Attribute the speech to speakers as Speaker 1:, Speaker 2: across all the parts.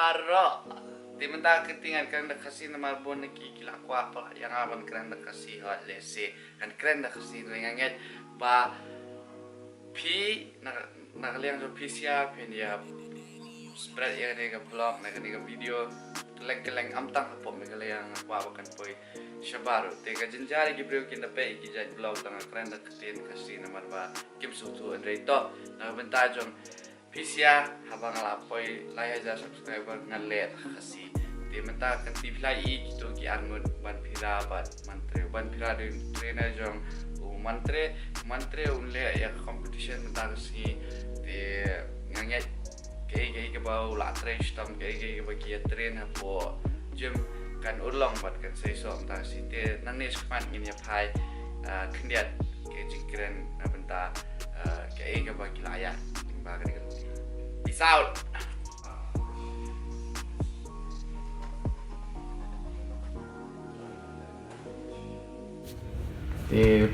Speaker 1: baro di menta ketingan kan dak kasi na marbon nakikila ko apa yang aban kan dak kasi hot lese kan kren dak kasi ringanget ba pi nakaliang so pisia pen ya spread ya nega blog nega video keleng amtang apa megaliang apa kan poi shabaru tega jenjari gibreu kinda pe gi jaj blog tanga kren dak ketin kasi na marba kim sutu andreito na benta jong Pisia habang lapoi laya ja subscriber ngalet kasi di menta kan TV lai gitu ki angun ban pira ban pira de trainer jong mantre unle ya competition menta kasi di nganget ke bau la train stam ke bagi train po gym kan ulong bat kan sei so menta si te nanis kman ngin ya pai kendiat ke jingkren na benta ke bagi laya Peace out.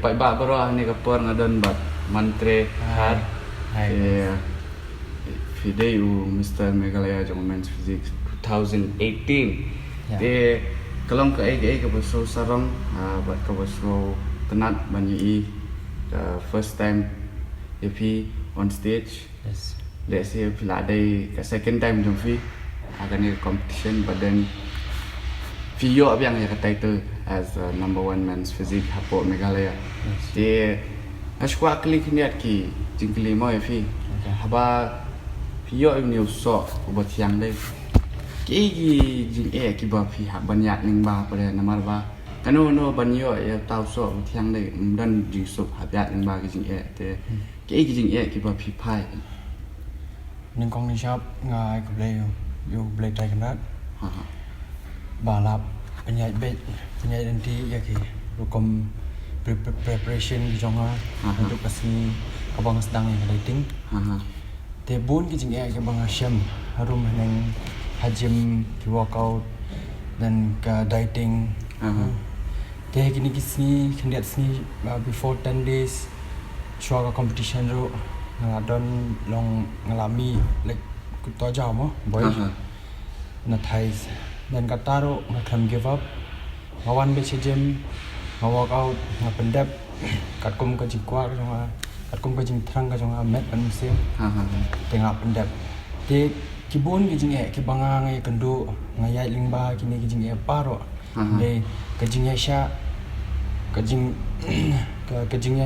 Speaker 1: Pak Ba Bro ni kapur ngadon bat mantre hat. Video Mr. Meghalaya jong Men's Physique 2018. Kalong ke ke baso sarong bat ke baso tenat banyi the first time if on stage.
Speaker 2: Yes.
Speaker 1: Let's say pila day second time jom fi akan ni competition but then Fio abiang ya title as number 1 men's physique hapo Meghalaya. Di ashwa klik niat ki jingkli mo fi. Haba Fio ni usok ubat yang dai. Ki jing ki ba fi ha banyak ning ba pada namar ba. Kano no banyo ya tau so tiang dai dan jing sup habyak ning ba ki jing te ki jing ki ba fi pai.
Speaker 2: Nên con đi shop ngay của play yo play tay kan rat ba lap penyai dan ti ya ki rukom preparation di jonga untuk kasi abang sedang yang dating te bun ki jing ke bang Hashim harum neng hajim ki workout dan ka dieting te kini kisni kendiat sini before 10 days shua competition ro ngadon long ngalami like kuto jam boy na thais dan kataro ngakam give up ngawan be gym ngawak out ngapendap katkum ka jikwa ka jonga katkum ka jing thrang ka jonga met pan sim tengah pendap te kibun ki jing ki banga ngai kendo ngayai lingba kini ki jing paro de ka jing sha ka jing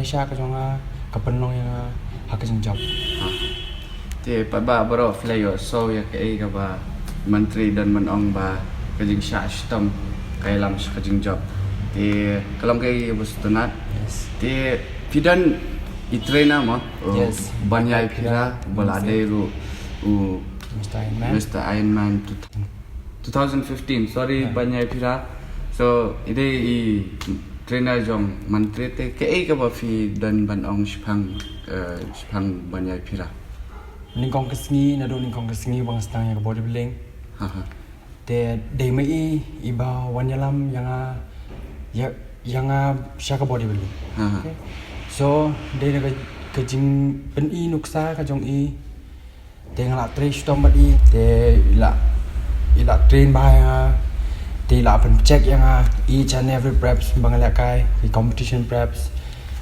Speaker 2: sha ka jonga kapenong yang hak jingjob.
Speaker 1: Ti Pak Ba Bro flayo so ya ke ka ba menteri dan menong ba kajing syastam kai lam kajing job. Ti kalam kai bus tunat.
Speaker 2: Yes.
Speaker 1: Ti pidan itrena ma.
Speaker 2: Yes.
Speaker 1: Banyai pira balade ru Mr. Iron Man 2015 sorry banyai pira. So ide trainer jong mantre te ke ka ba fi dan banong shpang banyai pira
Speaker 2: ningkong kesngi na do ningkong kesngi bang stang yang bodybuilding te dei mai iba wanyalam yang syaka bodybuilding okay so dei na ka jing pen I nuksa ka jong I te ngala train stom ba I te ila train ba te la pen check yang each and every preps bangalakai the competition preps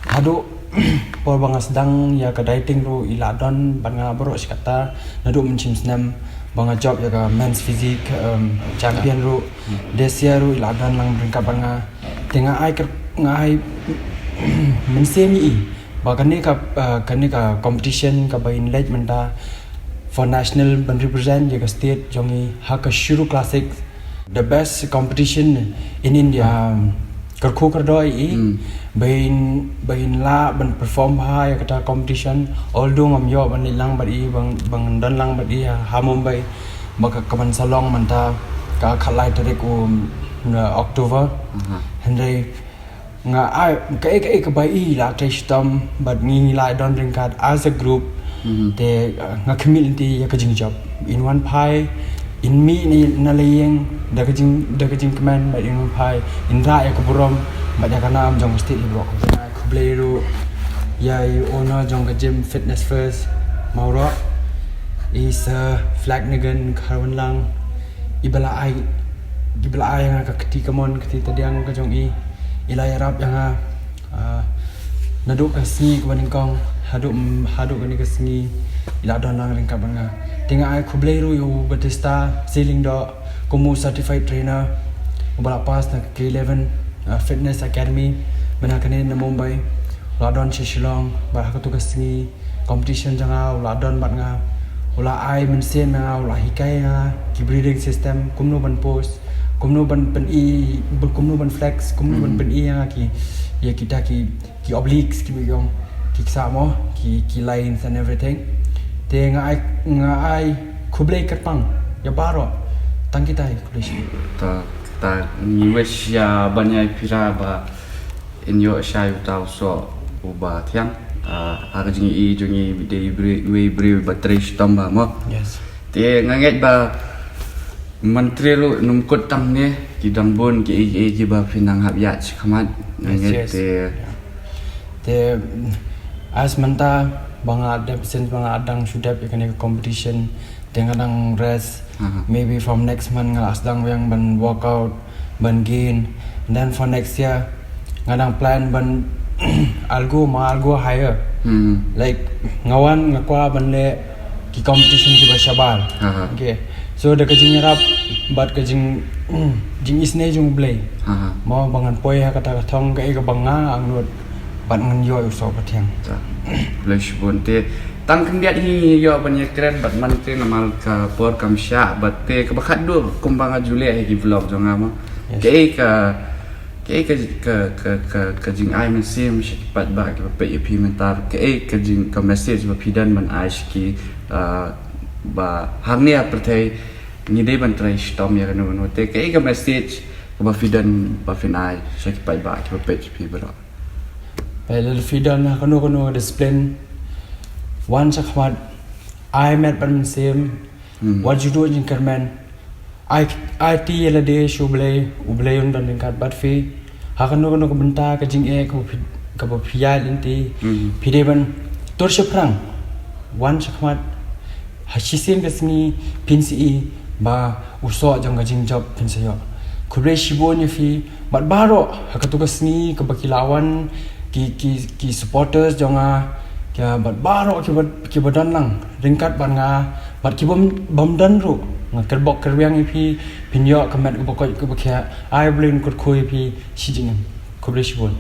Speaker 2: hado por bang sedang ya ka dieting ro ila don banga bro sekata nadu mencim senam banga job ya ka men's physique champion ro desia ro ila don lang beringkat banga tengah ai ngai mensemi bagani ka competition ka bain leg menta for national ban represent ya ka state jongi haka shuru classic the best competition in India kerku kerdoi bain la ban perform ha ya kata competition although ngam yo ban lang badi bang dan lang badi ha Mumbai maka kaman salong manta ka khalai tarik October hendai nga ai ka bai la testam but ngi lai don ringkat as a group te nga community ya ka jing job in one pie in mi ni nalayeng dagajing command ba in pai in ra ya kuburom ba ya kana am jong state bro ku blero ya owner jong gym fitness first mauro is flag nigan karwan lang ibala ai yang ketika mon ketika diang ke jong i ilai rap yang naduk kasni ke banding kong haduk ni kasni ila don lang lengkap banga tinga ai kublai ru yo Batista sailing do komu certified trainer bala pas na K11 fitness academy mana kane na Mumbai ladon Shillong ba ka tu kasni competition janga ladon bat nga ula ai mensen nga ula hikai nga ki breathing system kumno ban post kumno ban kumno ban flex kumno ban yang ki ya kita ki obliques ki bigong ki samo ki lines and everything te nga ai kublai katpang ya baro tang kita kublai
Speaker 1: ta ni wes ya banyak pira ba inyo shay tau so uba tiang aga jingi de we baterai stamba mo
Speaker 2: yes
Speaker 1: te nganget ba menteri lu numkut tang ne ki dangbon ki ba pinang habya khamat nganget
Speaker 2: te as manta banga absent banga adang sudah ikane competition dengan rest maybe from next month ngalas dang yang ban workout ban gain and then for next year ngadang plan ban algo higher like ngawan ngakwa ban le ki competition ki bashabal okay so the kajing rap but kajing jing isne jung play mau bangan poi ha kata thong ka e ka banga ang not ban ngan yo so pathiang
Speaker 1: flash bonte tang kendiat hi yo banyak keren bat man te namal ka por kam sha bat te ka bakhat do kumbanga jule hi vlog jonga ma ke jing ai men sim pat ba ke pe pi mentar ke jing ka message ba pidan man ai ki ba hangnia pertai ni dei ban trai stom ya no te ke message ba pidan ba finai shaki pat ba ke pe pi bro
Speaker 2: pel fidan kono discipline one sakmat I met ban sim what you do in Kerman I ti yela de shuble uble undan kat bat fi hakano ko benta ka jing e ko ba phiyal inti phide ban tor sheprang one sakmat hashisim besni pinsi ba uso jang jing job pinsayo kubre shibon fi bat baro hakatu kasni ka bakilawan ki supporters jonga kya bat baro ki badan lang ringkat ban nga bat ki bom dan ru ngaker bok kerwiang pi pinyo kamet ko bakya ai blin kut khoi pi sijing kubleshbon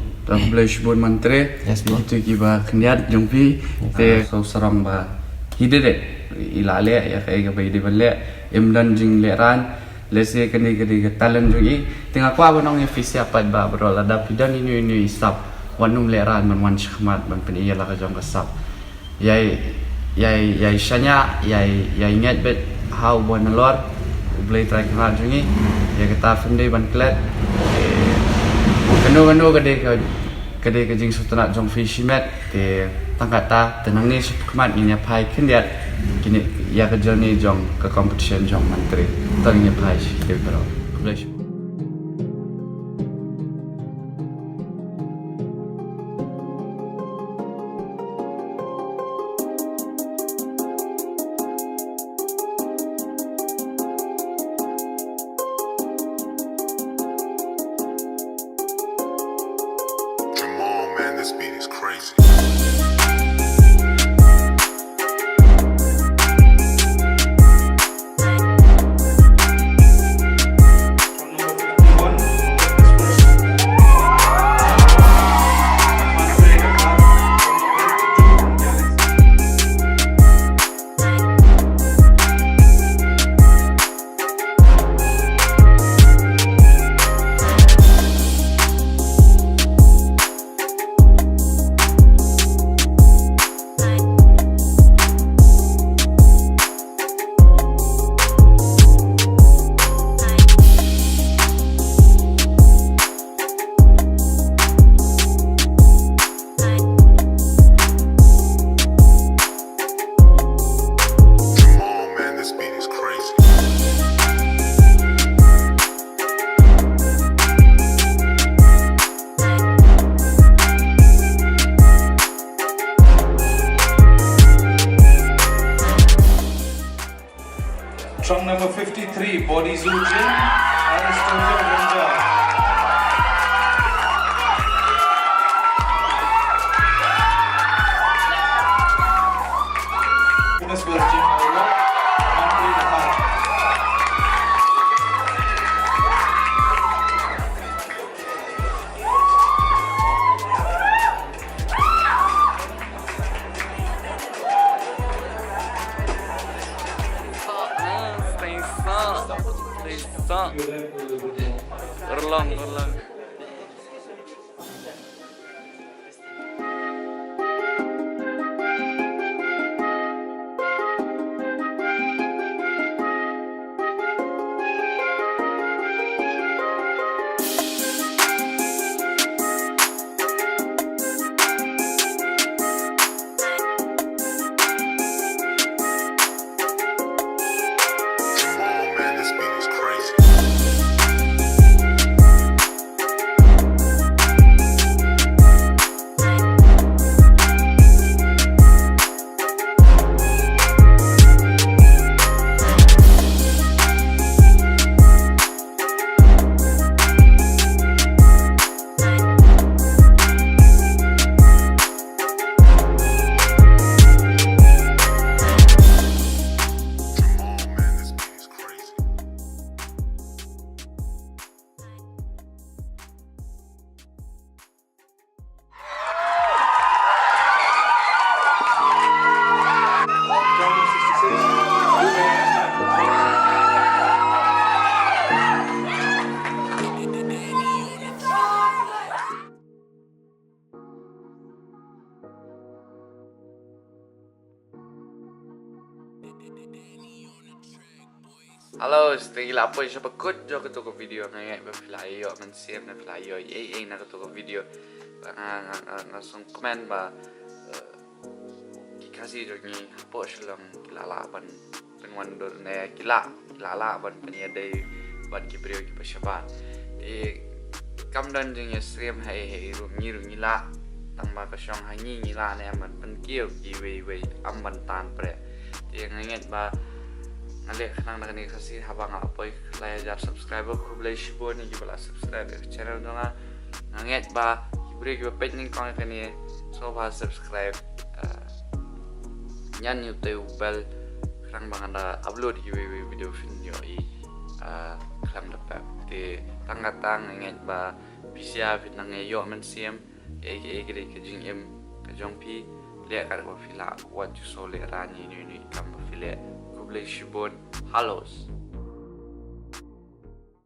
Speaker 1: mantre itu ki ba khniat jong pi te so sarang ba hidere ilale ya kai ga bai de balle emlan jing leran lese kani ga talan jogi tinga kwa banong ya fisia pat ba bro lada pidan ini sap wanum leran man shkhmat ban pen iya la ka jong ka sap yai shanya yai nget bet how bon lor blay try kena jungi ya kita finde ban klet kanu kade ka jing sutana jong fish met te tangkata tenang ni khmat ni pai khindiat kini ya ka journey jong ka competition jong mantri tang ni pai ke bro bless
Speaker 3: This beat is crazy.
Speaker 4: Trunk number 53, Body Zujin, Aristotle Ganja. Venus Virgin Nova, Andre Lahar.
Speaker 1: Ulang.
Speaker 3: Come on, man, this beat is crazy. Come on, man, this beat is crazy.
Speaker 4: Trunk number 66, Ruben Hassan.
Speaker 1: Halo, stay gila apa siapa kod jo ke toko video ngai ba filai yo man siam na filai yo na ke toko video ngasong komen ba kasih jo ni apa selang kilala ban penwan dor ne kilala ban penia dai ban ki brio ki pasaba di kam dan jeng ya stream hai ru ni la tang ma ka shong hai ni la ne man pen kieu ki we am ban tan pre di ngai ba Nalik nang nakani kasi habang apoy laya jar subscriber ko blay shibo ni gibala subscribe channel dona nanget ba ibri giba page ning kong kani so ba subscribe nyan YouTube bel krang bang anda upload video video klang dapat di tanggatang nanget ba bisa fit nang yo men siam gede ke jing em ke jong pi lihat kat ko fila what you so le rani ni kam file Shibon Halos.